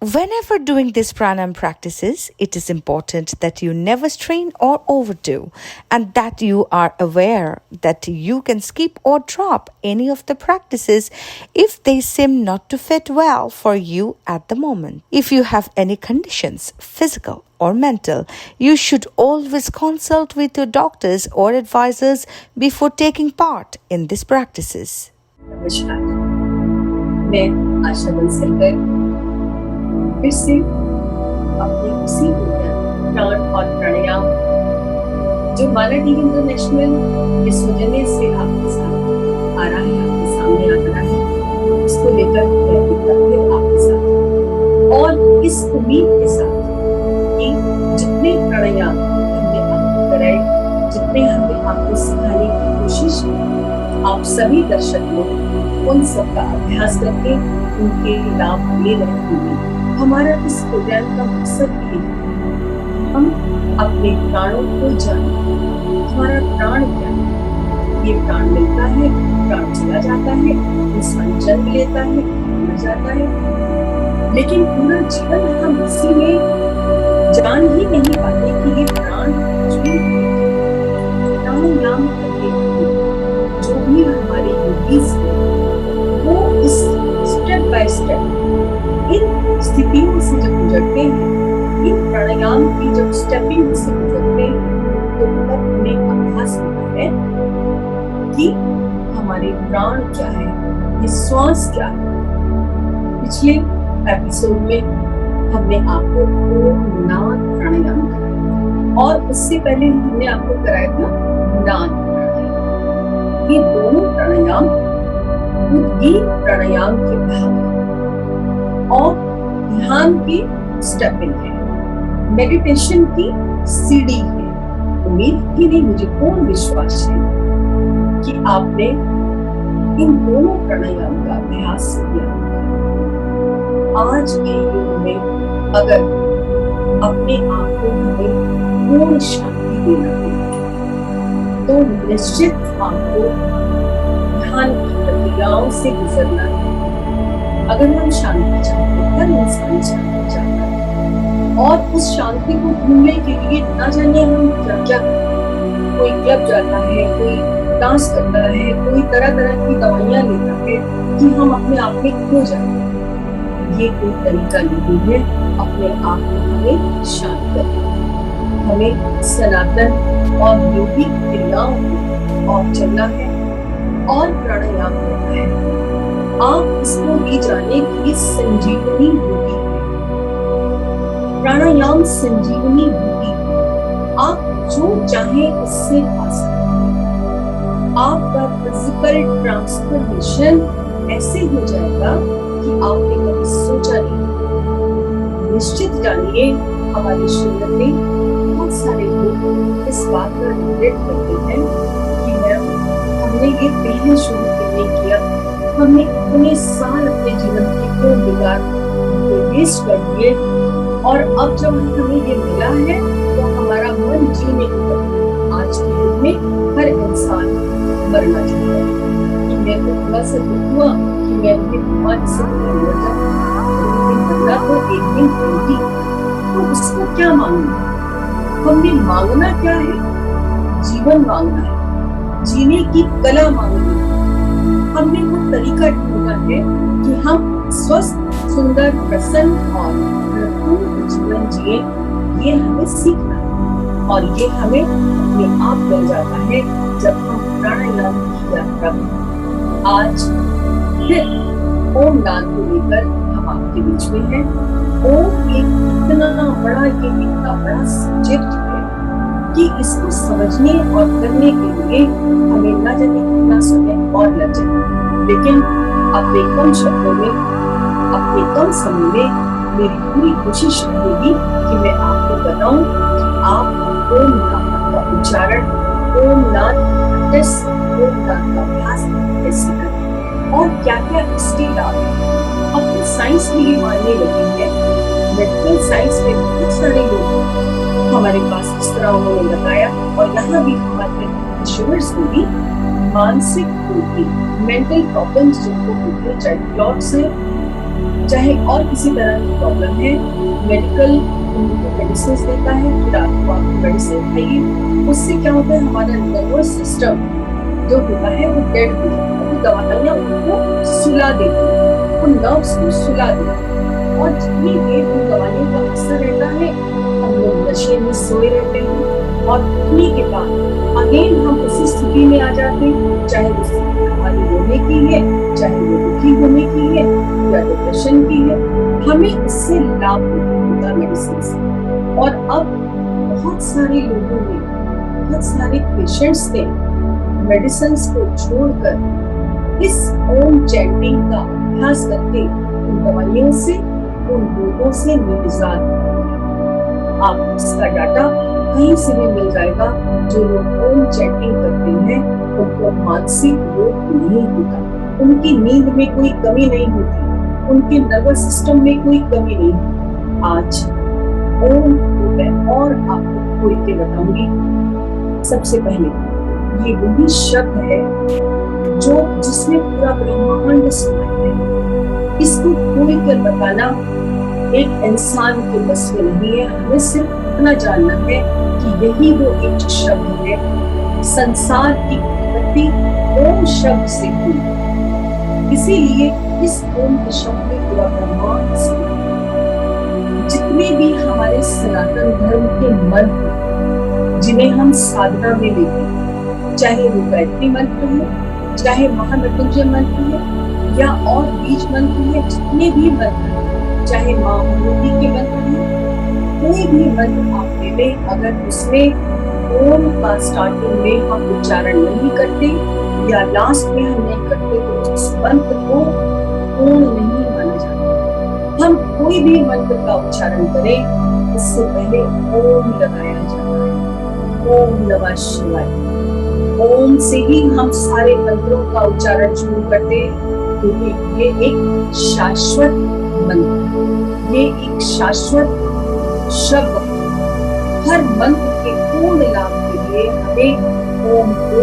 Whenever doing these pranayam practices, it is important that you never strain or overdo, and that you are aware that you can skip or drop any of the practices if they seem not to fit well for you at the moment. If you have any conditions, physical or mental, you should always consult with your doctors or advisors before taking part in these practices. नमस्कार, मैं आशा बंसल फिर से अपने उसी प्राण और प्राणायाम जो माला TV international इस सौजन्य से आपके साथ आ रहा है, आपके सामने आ रहा है, उसको लेकर मैं एक बार फिर आपके साथ और इस उम्मीद के साथ कि जितने प्राणायाम हमने आपको कराए, जितने हमने आपको सिखाने की कोशिश की, आप सभी दर्शक लोग उन सब का अभ्यास करके उनके लाभ ले रहे होंगे। हमारा इस प्रोग्राम का मकसद ये है, हम अपने प्राणों को जानें। हमारा प्राण क्या है? ये प्राण मिलता है, प्राण चला जाता है, इंसान जन्म लेता है, मर जाता है, लेकिन पूरा जीवन हम इसी में जान ही नहीं पाते कि ये प्राण प्राणायाम करते हैं। जो भी हमारे योगीज हैं, वो इस स्टेप बाय स्टेप इन स्थितियों से जब गुजरते हैं, इन प्राणायाम की जब स्टेपिंग से गुजरते हैं, तो तब उन्हें अभ्यास होता है कि हमारे प्राण क्या है, ये श्वास क्या है। पिछले एपिसोड में हमने आपको ओम नाद प्राणायाम कराया और उससे पहले हमने आपको कराया था नाद प्राणायाम। ये दोनों प्राणायाम उद्गीत प्राणायाम के भाग हैं और ध्यान की स्टेपिंग है, मेडिटेशन की सीढ़ी है। उम्मीद ही नहीं, मुझे पूर्ण विश्वास है कि आपने इन दोनों प्राणायाम का अभ्यास किया। आज के युग में अगर अपने आप को हमें पूर्ण शांति देना है, तो निश्चित आपको ध्यान की प्रक्रियाओं से गुजरना है। अगर हम शांति चाहते हैं, हर इंसान शांति चाहता है और उस शांति को ढूंढने के लिए ना जाने हम क्या कोई क्लब जाता है, कोई डांस करता है, कोई तरह तरह की दवाइयां लेता है कि हम अपने आप में खो जाते हैं। ये कोई तरीका नहीं है अपने आप को हमें शांत करने। हमें सनातन और योगिक क्रियाओं को और चलना है और प्राणायाम करना है। आप इसको भी जाने की संजीवनी बूटी है। प्राणायाम संजीवनी बूटी है। आप जो चाहे उससे पा सकते हैं। आपका फिजिकल ट्रांसफॉर्मेशन ऐसे हो जाएगा कि आपने कभी सोचा नहीं। निश्चित जानिए, हमारे शरीर में बहुत सारे लोग इस बात पर रिग्रेट करते हैं कि मैम, हमने ये पहले शुरू क्यों नहीं किया, हमने इतने साल अपने जीवन के क्यों बेकार वेस्ट कर दिए, और अब जब हमें ये मिला है तो हमारा मन जी नहीं करता। आज के युग में हर इंसान मरना चाहता है कि मैं तो थोड़ा सा दुख हुआ कि मैं अपने भगवान से मर जाऊं, लेकिन मरना तो एक दिन होगी, तो उसको क्या मांगना? हमने मांगना क्या है? जीवन मांगना है, जीने की कला मांगनी है। हमने वो तरीका ढूंढना है कि हम स्वस्थ, सुंदर, प्रसन्न और भरपूर जीवन जिए। ये हमें सीखना है और ये हमें अपने आप मिल जाता है जब हम प्राणायाम की यात्रा में। आज फिर ओम नाद को लेकर हम आपके बीच में हैं। ओम एक इतना बड़ा सब्जेक्ट है कि इसको समझने और करने के लिए हमें न जाने कितना समय और लग जाए, लेकिन अपने कम शब्दों में, अपने कम समय में मेरी पूरी कोशिश रहेगी कि मैं आपको बताऊं कि आप ओम नाद का उच्चारण, ओम नाद ओम नाद का अभ्यास कैसे करें और क्या क्या इसके लाभ है। अब तो साइंस में ये मानने लगी है, मेडिकल साइंस में बहुत सारे लोग हमारे पास इस तरह उन्होंने बताया, और यहाँ भी हमारे पेशेवर्स को भी मानसिक रोगी, मेंटल प्रॉब्लम्स जिनको होते हैं, चाहे क्लॉट्स है, चाहे और किसी तरह की प्रॉब्लम है, मेडिकल उनको मेडिसिन देता है कि रात को आप मेडिसिन खाइए। उससे क्या होता है, हमारा नर्वस सिस्टम जो होता है वो डेड हो जाता है। तो दवाइयाँ उनको सुला देती है, वो नर्व्स को सुला देती है, और जितनी देर उन दवाइयों का असर रहता है हम लोग नशे में सोए रहते हैं, और उठने के बाद अगेन हम उसी स्थिति में आ जाते हैं, चाहे वो स्थिति हमारी रोने की है, चाहे वो दुखी होने की है या डिप्रेशन की है। हमें इससे लाभ होता है मेडिसिन से। और अब बहुत सारे लोगों ने, बहुत सारे पेशेंट्स ने मेडिसिन को छोड़कर इस ओम चैंटिंग का अभ्यास करके उन दवाइयों से, उन रोगों से निजात पाया। आप इसका डाटा कहीं से भी मिल जाएगा। जो लोग ओम चैंटिंग करते हैं उनको मानसिक रोग नहीं होता, उनकी नींद में कोई कमी नहीं होती, उनके नर्वस सिस्टम में कोई कमी नहीं होती। आज ओम को मैं और आपको खोल के बताऊंगी। सबसे पहले ये वही शब्द है जो जिसमें पूरा ब्रह्मांड समाया है। इसको खोल कर बताना एक इंसान के बस में नहीं है। हमें सिर्फ इतना जानना है कि यही वो एक शब्द है। संसार की उत्पत्ति ओम शब्द से हुई, इसीलिए इस ओम के शब्द में पूरा ब्रह्मांड समाया है। जितने भी हमारे सनातन धर्म के मंत्र जिन्हें हम साधना में लेते हैं, चाहे वो गायत्री मंत्र है, चाहे महामृत्युंजय मंत्र है, या और बीज मंत्र है, जितने भी मंत्र हैं, चाहे माँ भगवती के मंत्र हैं, कोई भी मंत्र आप ले लें, अगर उसमें ओम का स्टार्टिंग में हम उच्चारण नहीं करते या लास्ट में हम नहीं करते तो उस मंत्र को पूर्ण नहीं माना जाता। हम कोई भी मंत्र का उच्चारण करें उससे पहले ओम लगाया जाता है। ओम नमः शिवाय। ओम से ही हम सारे मंत्रों का उच्चारण शुरू करते हैं, क्योंकि ये एक शाश्वत मंत्र है, ये एक शाश्वत शब्द। हर मंत्र के पूर्ण लाभ के लिए हमें ओम को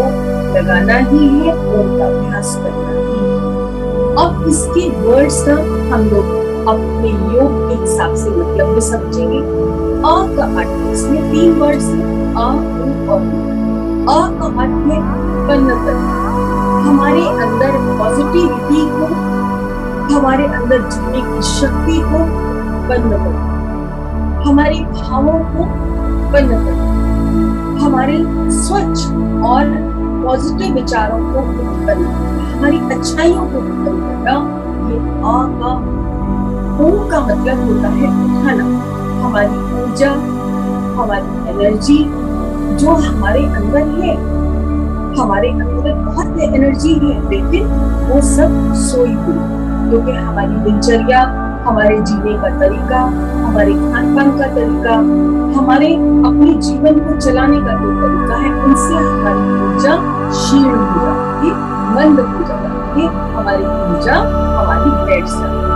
लगाना ही है, ओम का अभ्यास करना ही है। अब इसके वर्ड्स का हम लोग अपने योग के हिसाब से मतलब में समझेंगे। आ का अर्थ, इसमें 3 वर्ड्स हैं, आ, उ और उ। आ का अर्थ है उत्पन्न करना, हमारे अंदर पॉजिटिविटी को, हमारे अंदर जीने की शक्ति को उत्पन्न करना, हमारे भावों को उत्पन्न करना, हमारे स्वच्छ और पॉजिटिव विचारों को उत्पन्न करना, हमारी अच्छाइयों को उत्पन्न करना। ये आ का, ओम का मतलब होता है उठाना, हमारी ऊर्जा, हमारी एनर्जी जो हमारे अंदर है। हमारे अंदर बहुत एनर्जी है, लेकिन वो सब सोई हुई, क्योंकि हमारी दिनचर्या, हमारे जीने का तरीका, हमारे खान पान का तरीका, हमारे अपने जीवन को चलाने का जो तरीका है, उनसे हमारी ऊर्जा क्षीण हो जाती है, मंद हो जाती है, हमारी ऊर्जा हमारी बैठ जाती है।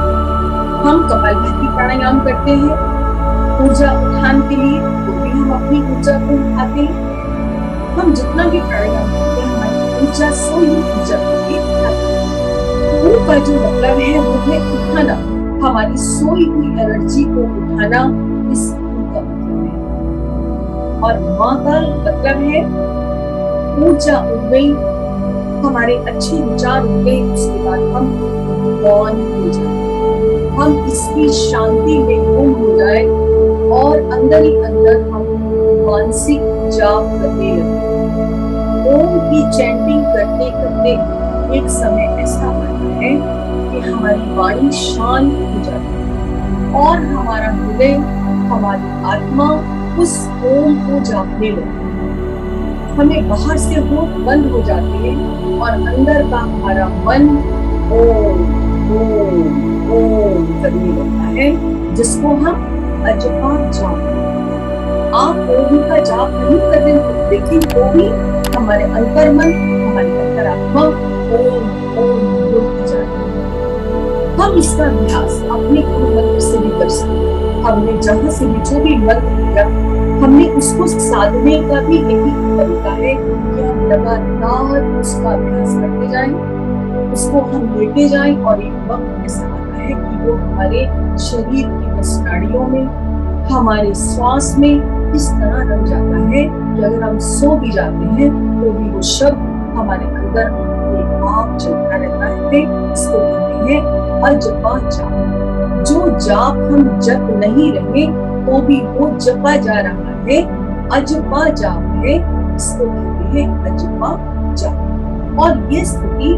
हम कपालभाति प्राणायाम करते हैं ऊर्जा उठान के लिए, तो भी हम अपनी ऊर्जा को उठाते हैं। हम जितना भी प्राणायाम करते हैं हमारी ऊर्जा सोई ऊर्जा को उठाते हैं। ऊ का जो मतलब है वो है उठाना, हमारी सोई हुई एनर्जी को उठाना, इस ऊ का मतलब है। और माँ का मतलब है ऊर्जा उठ गई, हमारे अच्छे विचार उठ गए, उसके बाद हम मौन हो जाए, हम इसकी शांति में गुम हो जाए और अंदर ही अंदर हम मानसिक जाप करने लगे। ओम की चैंटिंग करते करते एक समय ऐसा आता है कि हमारी वाणी शांत हो जाती है और हमारा हृदय, हमारी आत्मा उस ओम को जापने लगती है। हमें बाहर से होठ बंद हो जाते हैं और अंदर का हमारा मन ओम ओम ओम करने लगता है, जिसको हम अजपा जाप। आप ओम का जाप नहीं कर रहे हो, लेकिन वो भी हमारे अंतर्मन, हमारी अंतरात्मा ओम ओम बोलती जाती है। हम इसका अभ्यास अपने गुरु मंत्र से भी कर सकते हैं। हमने जहां से भी जो भी मंत्र लिया, हमने उसको साधने का भी यही तरीका है कि हम लगातार उसका अभ्यास करते जाएं, उसको हम लेते जाएं। और एक वक्त ऐसा आता है कि वो हमारे शरीर की नस नाड़ियों में, हमारे श्वास में इस तरह रम जाता है कि अगर हम सो भी जाते हैं तो भी वो शब्द हमारे अंदर अपने आप चलता रहता है। इसको कहते हैं अजपा जाप। जो जाप हम जप नहीं रहे तो भी वो जपा जा रहा है, अजपा जाप है, इसको कहते हैं अजपा जाप। और ये स्थिति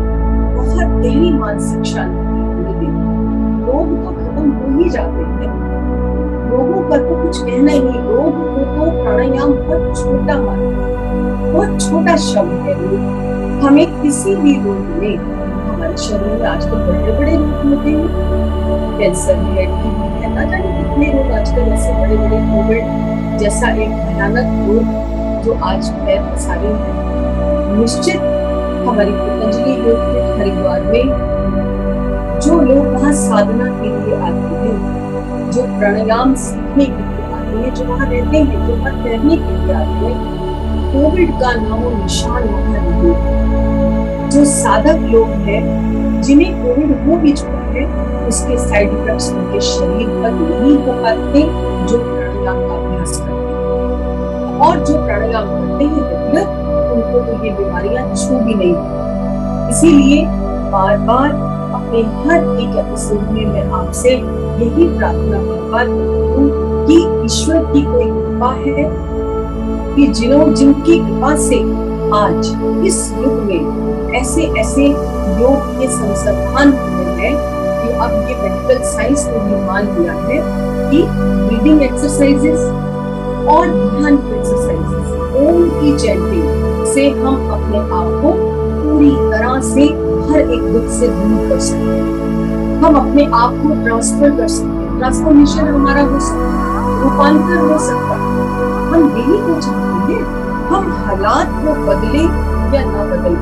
बहुत गहरी मानसिक शांति देती है। रोग तो खत्म हो ही जाते हैं, रोगों का तो कुछ कहना ही नहीं। रोग को तो प्राणायाम बहुत छोटा मानता है, बहुत छोटा शब्द है रोग। हमें किसी भी रोग में, हमारे शरीर में आजकल बड़े बड़े रोग होते हैं, कैंसर है, टीबी है, ना जाने कितने रोग आजकल ऐसे बड़े बड़े, कोविड जैसा एक भयानक रोग जो आज पैर पसारे हैं। निश्चित हमारी पतंजलि योगपीठ हरिद्वार में जो लोग वहाँ साधना के लिए आते हैं, जो प्राणायाम सीखने के लिए आते हैं, जो वहाँ रहते हैं, जो वहाँ तैरने के लिए आते हैं, कोविड का नामो निशान वहाँ नहीं। जो साधक लोग हैं जिन्हें कोविड हो भी चुका है, उसके साइड इफेक्ट्स उनके शरीर पर नहीं हो पाते जो प्राणायाम का अभ्यास करते हैं। और जो प्राणायाम करते हैं रेगुलर, उनको तो ये बीमारियां छू भी नहीं। इसीलिए बार बार अपने हर एक एपिसोड में मैं आपसे यही प्रार्थना बार करती हूँ कि ईश्वर की कोई कृपा है कि जिनकी कृपा से आज इस युग में ऐसे ऐसे योग के संसाधन हुए हैं कि अब ये मेडिकल साइंस ने भी मान लिया है कि ब्रीदिंग एक्सरसाइजेस और ध्यान एक्सरसाइजेस, ओम की चैंटिंग से हम अपने आप को पूरी तरह से हर एक दुख से दूर कर सकते हैं। हम अपने आप को ट्रांसफर कर सकते हैं, ट्रांसफॉर्मेशन हमारा हो सकता है, रूपांतर हो सकता है। हम यही तो चाहते हैं, हम हालात को बदले या ना बदले,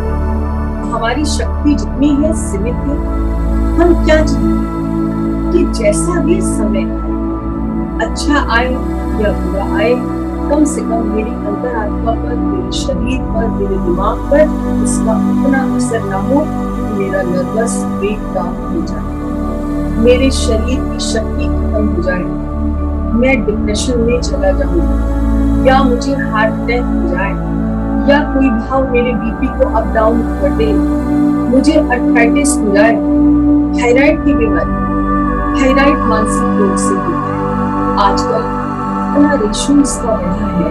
हमारी शक्ति जितनी है सीमित है। हम क्या चाहते हैं कि जैसा भी समय अच्छा आए या बुरा आए, कम से कम मेरी अंतरात्मा पर, मेरे शरीर पर, मेरे दिमाग पर इसका उतना असर ना हो कि मेरा नर्वस ब्रेकडाउन हो जाए, मेरे शरीर की शक्ति खत्म हो जाए, मैं डिप्रेशन में चला जाऊं, या मुझे हार्ट अटैक हो जाए, या कोई भाव मेरे बीपी को अप डाउन कर दे, मुझे अर्थराइटिस हो जाए, थायराइड की बीमारी, थायराइड मानसिक रोग से होता है। आजकल इतना रेशो इसका बढ़ा है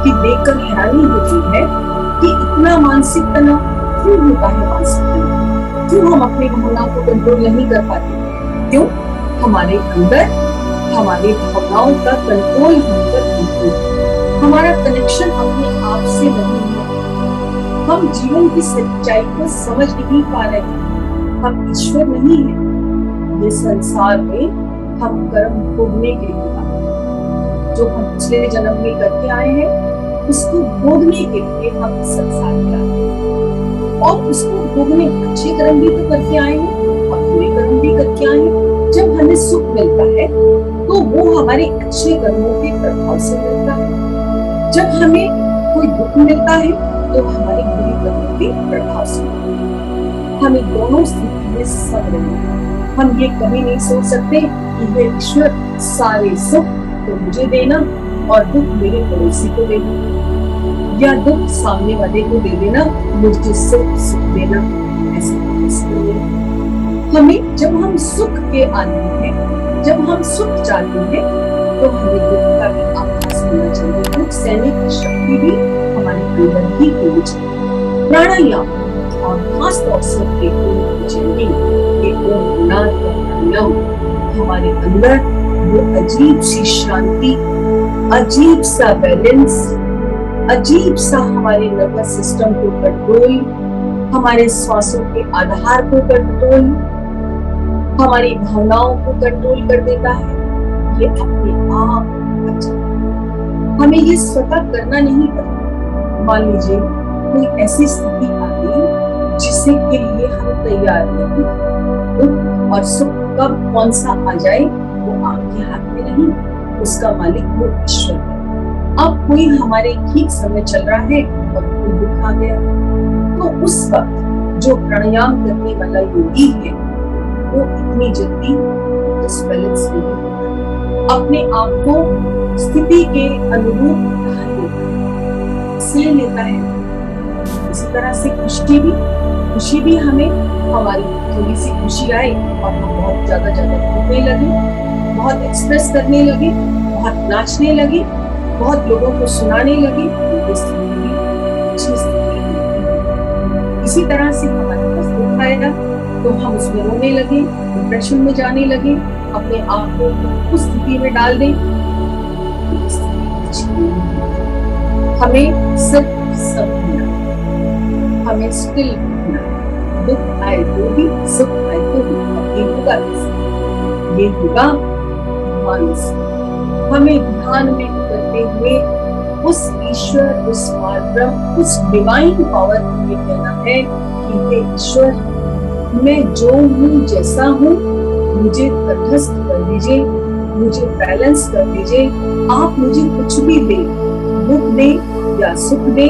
कि देखकर हैरानी होती है कि इतना मानसिक तनाव क्यों होता है। मानसिक तनाव क्यों? हम अपनी भावनाओं को कंट्रोल नहीं कर पाते। क्यों? हमारे अंदर हमारे भावनाओं का कंट्रोल हम पर नहीं है, हमारा कनेक्शन अपने आप से नहीं है, हम जीवन की सच्चाई को समझ नहीं पा रहे, हम ईश्वर नहीं है। ये संसार में हम कर्म भोगने के लिए, जो हम पिछले जन्म में करके आए हैं उसको भोगने के लिए हम इस संसार में आए हैं, और उसको भोगने अच्छे कर्म भी तो करके आए हैं और बुरे कर्म भी करके आए हैं। जब हमें सुख मिलता है तो वो हमारे अच्छे कर्मों के प्रभाव से मिलता है, जब हमें कोई दुख मिलता है तो हमारे बुरे कर्मों के प्रभाव से मिलता है। हमें दोनों स्थिति में सब रहना। हम ये कभी नहीं सोच सकते कि हे ईश्वर, सारे सुख तो मुझे देना और दुख मेरे पड़ोसी को देना, या दुख सामने वाले को दे देना, मुझे सुख देना, ऐसा नहीं। हमें जब हम सुख के आदमी हैं, जब हम सुख चाहते हैं, तो हमें दुख का भी आभास होना चाहिए। दुख सहने की शक्ति भी हमारे अंदर ही होनी चाहिए। प्राणायाम और खास तौर से प्राणायाम हमारे अंदर वो अजीब सी शांति, अजीब सा बैलेंस, अजीब सा हमारे नर्वस सिस्टम को कंट्रोल, हमारे श्वासों के आधार को कंट्रोल, हमारी भावनाओं को कंट्रोल कर देता है। ये अपने आप अच्छा, हमें ये स्वतः करना नहीं पड़ता। मान लीजिए कोई ऐसी स्थिति आ गई जिससे के लिए हम तैयार नहीं, दुख और सुख कब कौन सा आ जाए वो आपके हाथ में नहीं, उसका मालिक वो ईश्वर है। अब कोई हमारे ठीक समय चल रहा है और कोई दुख आ गया, तो उस वक्त जो प्राणायाम करने वाला योगी है वो इतनी जल्दी डिसबैलेंस नहीं होता, अपने आप को स्थिति के अनुरूप ढाल लेता है, सह लेता है। इसी तरह से खुशी भी हमें, हमारी थोड़ी सी खुशी आए और हम बहुत ज्यादा घूमने लगे, बहुत एक्सप्रेस करने लगे, बहुत नाचने लगे, बहुत लोगों को सुनाने लगे, तो स्थिति भी अच्छी स्थिति है। इसी तरह से हमारे पास दुख आएगा तो हम उसमें रोने लगे, डिप्रेशन में जाने लगे, अपने आप को उस स्थिति में डाल दें, तो स्थिति अच्छी नहीं है। हमें सिर्फ समझना, हमें स्टिल रखना, दुख आए तो भी, सुख आए तो भी, ये होगा कैसे? ये होगा ध्यान से। हमें ध्यान में उतरते हुए उस ईश्वर, उस परब्रह्म, उस डिवाइन पावर को ये कहना है कि हे ईश्वर, मैं जो हूँ, जैसा हूँ, मुझे तटस्थ कर दीजिए, मुझे बैलेंस कर दीजिए। आप मुझे कुछ भी दे, दुख दे या सुख दे,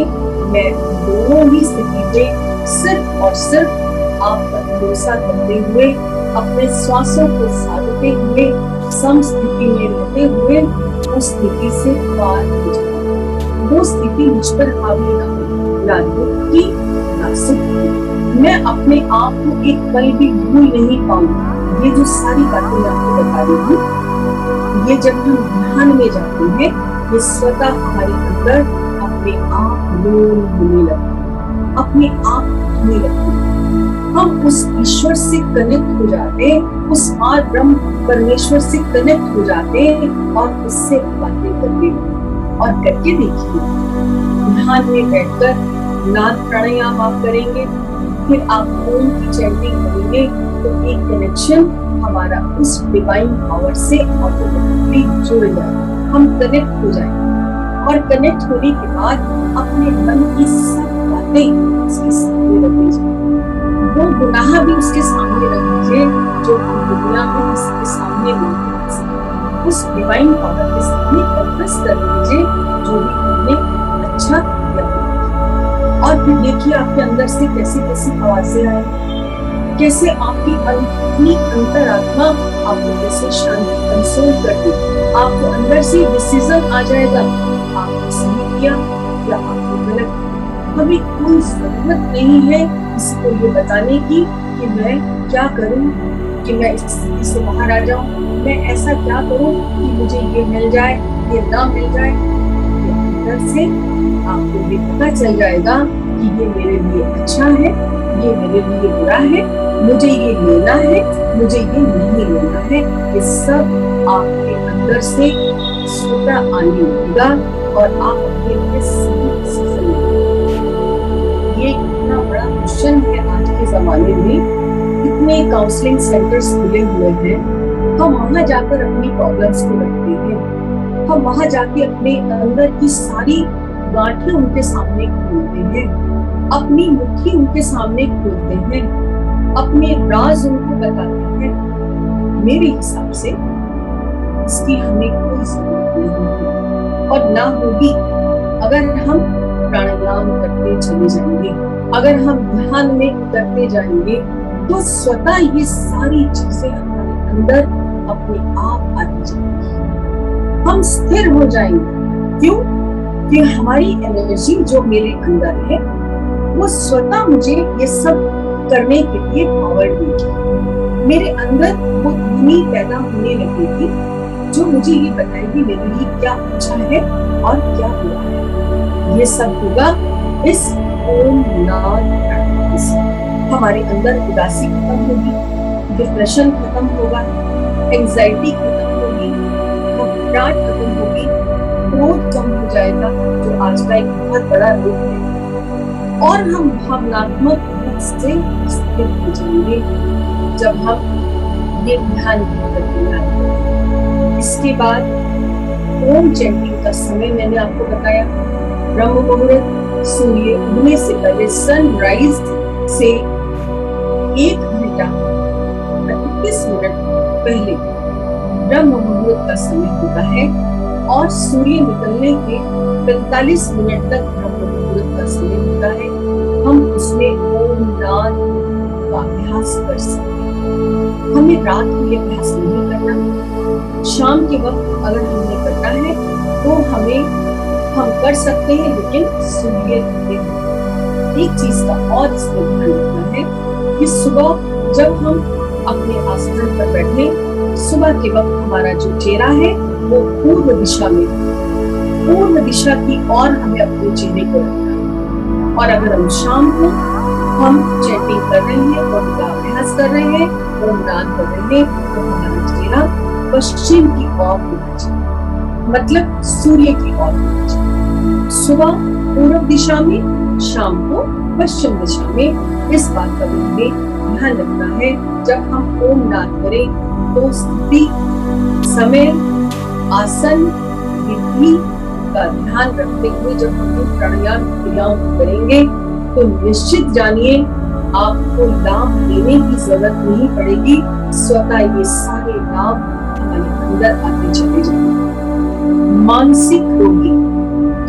मैं दोनों ही स्थिति में सिर्फ और सिर्फ आप पर भरोसा करते हुए, अपने श्वासों को साधते हुए, समस्थिति में रहते हुए उस स्थिति से पार हो जाए। वो स्थिति मुझ पर हावी ना हो, ना दुख की, ना सुख की। मैं अपने आप को एक पल भी भूल नहीं पाऊँ। ये जो सारी बातें मैं आपको बता रही हूँ, ये जब हम ध्यान में जाते हैं, ये स्वतः हमारे अंदर अपने आप लीन होने लगते, अपने आप होने लगते। हम उस ईश्वर से कनेक्ट हो जाते, उस परब्रह्म परमेश्वर से कनेक्ट हो जाते और उससे बातें करते। और करके देखिए, ध्यान में बैठकर नाद प्राणायाम आप करेंगे, फिर आप ओम की चैंटिंग करेंगे, तो एक कनेक्शन हमारा उस डिवाइन पावर से ऑटोमेटिकली जुड़ जाएगा, हम कनेक्ट हो जाएंगे। और कनेक्ट होने के बाद अपने मन की सब बातें उसके सामने रख दीजिए, वो गुनाह भी उसके सामने रख दीजिए जो हम दुनिया में उसके सामने नहीं रख सकते। उस डिवाइन पावर के सामने कन्फेस कर दीजिए जो भी हमने अच्छा किया। और फिर देखिए आपके अंदर से कैसी कैसी आवाजें आए, कैसे आपकी अपनी अंतरात्मा आपको कैसे शांति कंसोल कर दे। आपको अंदर से डिसीजन आ जाएगा, आपने सही किया या आपने गलत किया। हमें कोई जरूरत नहीं है किसी को ये बताने की कि मैं क्या करूं, कि मैं इस स्थिति से बाहर आ जाऊं, मैं ऐसा क्या करूं कि मुझे ये मिल जाए, ये ना मिल जाए। अंदर से आपको ये पता चल जाएगा कि ये मेरे लिए अच्छा है, ये मेरे लिए बुरा है, मुझे ये लेना है, मुझे ये नहीं लेना है। ये सब आपके अंदर से स्वतः आने लगेगा और आप अपने लिए सही डिसीजन लेंगे। ये इतना बड़ा क्वेश्चन है आज के जमाने में, इतने काउंसलिंग सेंटर्स खुले हुए हैं, हम वहां जाकर अपनी प्रॉब्लम्स को रखते हैं, हम वहां जाके अपने अंदर की सारी गांठें उनके सामने खोलते हैं, अपनी मुट्ठी उनके सामने खोलते हैं, अपने राज उनको बताते हैं। मेरे हिसाब से इसकी हमें कोई जरूरत नहीं है और ना होगी अगर हम प्राणायाम करते चले जाएंगे, अगर हम ध्यान में उतरते जाएंगे, तो स्वतः ये सारी चीजें हमारे अंदर अपने आप आती जाएंगी, हम स्थिर हो जाएंगे। क्यों? कि हमारी एनर्जी जो मेरे अंदर है वो स्वतः मुझे ये सब करने के लिए पावर देगी। मेरे अंदर वो ध्वनि पैदा होने लगेगी जो मुझे ये बताएगी मेरे लिए क्या अच्छा है और क्या बुरा है। ये सब होगा इस ओम नाद प्रैक्टिस। हमारे अंदर उदासी खत्म होगी, डिप्रेशन खत्म होगा, एंजाइटी खत्म होगी, घबराहट खत्म होगी, क्रोध कम हो जाएगा जो आज का एक बहुत बड़ा रोग है, और हम भावनात्मक रूप से स्थिर हो जाएंगे जब हम ये ध्यान करते हैं। इसके बाद ओम चैंटिंग का समय मैंने आपको बताया, ब्रह्म मुहूर्त सूर्य उगने से पहले, सनराइज से 1 घंटा 31 मिनट पहले ब्रह्म मुहूर्त का समय होता है और सूर्य निकलने के 45 मिनट तक ब्रह्म मुहूर्त का समय होता है। हम उसमें ओम नाद का अभ्यास कर सकते हैं। हमें रात में ये अभ्यास नहीं करना। शाम के वक्त अगर हमने करना है तो हम कर सकते हैं, लेकिन सूर्य उदय। एक चीज का और इसमें ध्यान रखना है कि सुबह जब हम अपने आसन पर बैठे, सुबह के वक्त हमारा जो चेहरा है वो पूर्व दिशा में, पूर्व दिशा की ओर हमें अपने चेहरे को रखना है। और अगर हम शाम को हम चैंटिंग कर रहे हैं और का अभ्यास कर रहे हैं, ओम नाद कर रहे हैं, तो हमारा चेहरा पश्चिम की ओर होना चाहिए, मतलब सूर्य की ओर होना चाहिए। सुबह पूर्व दिशा में, शाम को पश्चिम दिशा में। इस बात का भी हमें ध्यान रखना है। जब हम ओम नाद करें तो स्थिति, समय, आसन, विधि का ध्यान रखते हुए जब हम प्राणायाम क्रियाओं करेंगे तो निश्चित जानिए आपको लाभ लेने की जरूरत नहीं पड़ेगी, स्वतः ये सारे लाभ हमारे अंदर आते चले जाएंगे। मानसिक रोगी,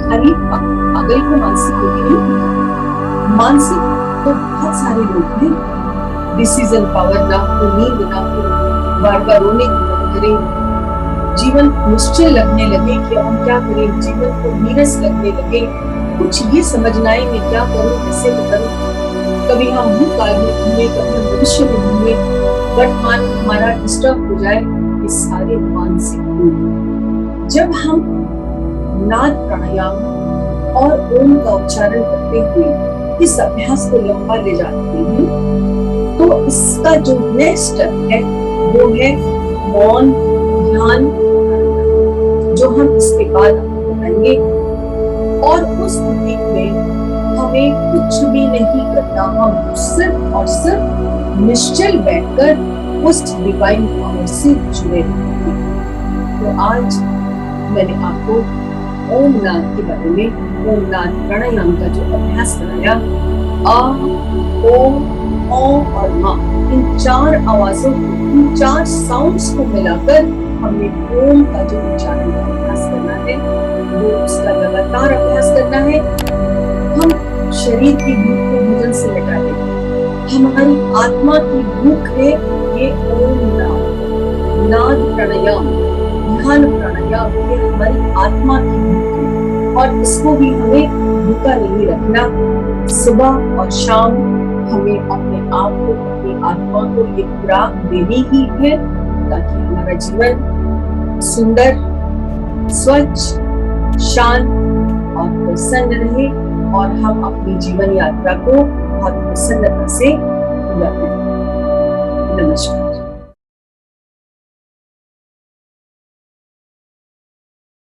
खाली पागल को मानसिक रोगी नहीं, मानसिक तो बहुत सारे लोग हैं। डिसीजन पावर ना हो, नींद ना हो, बार बार रोने की मन करे, जीवन मुश्किल लगने लगे कि हम क्या करें, जीवन को नीरस लगने लगे, कुछ ये समझना है मैं क्या करूं, कैसे करूं। कभी हम भूतकाल में घूमे, कभी हम भविष्य में घूमे, वर्तमान हमारा डिस्टर्ब हो जाए। ये सारे मानसिक रोग। जब हम नाद प्राणायाम और ओम का उच्चारण करते हुए इस अभ्यास को लंबा ले जाते हैं तो इसका जो नेक्स्ट स्टेप है वो है मौन ध्यान, जो हम इसके बाद आपको बताएंगे। और उस स्थिति में हमें कुछ भी नहीं करना, हम सिर्फ और सिर्फ निश्चल बैठकर उस डिवाइन पावर से जुड़े रहेंगे। तो आज मैंने आपको ओम नाद के बारे में, ओम नाद प्राणायाम का जो अभ्यास कराया, आ, ओम, ओम और मा, इन चार आवाजों को, इन चार साउंड्स को मिलाकर हमने ओम का जो उच्चारण का अभ्यास करना है वो उसका लगातार अभ्यास करना है। हम शरीर की भूख को भोजन से मिटा दें, हमारी आत्मा की भूख है ये ओम नाद प्राणायाम, ध्यान प्राणायाम, ये हमारी आत्मा की भूख है और इसको भी हमें भूखा नहीं रखना। सुबह और शाम हमें अपने आप को, अपनी आत्मा को ये खुराक देनी ही है ताकि हमारा जीवन सुंदर, स्वच्छ, शांत और प्रसन्न रहे और हम अपनी जीवन यात्रा को बहुत प्रसन्नता से पूरा करें। नमस्कार।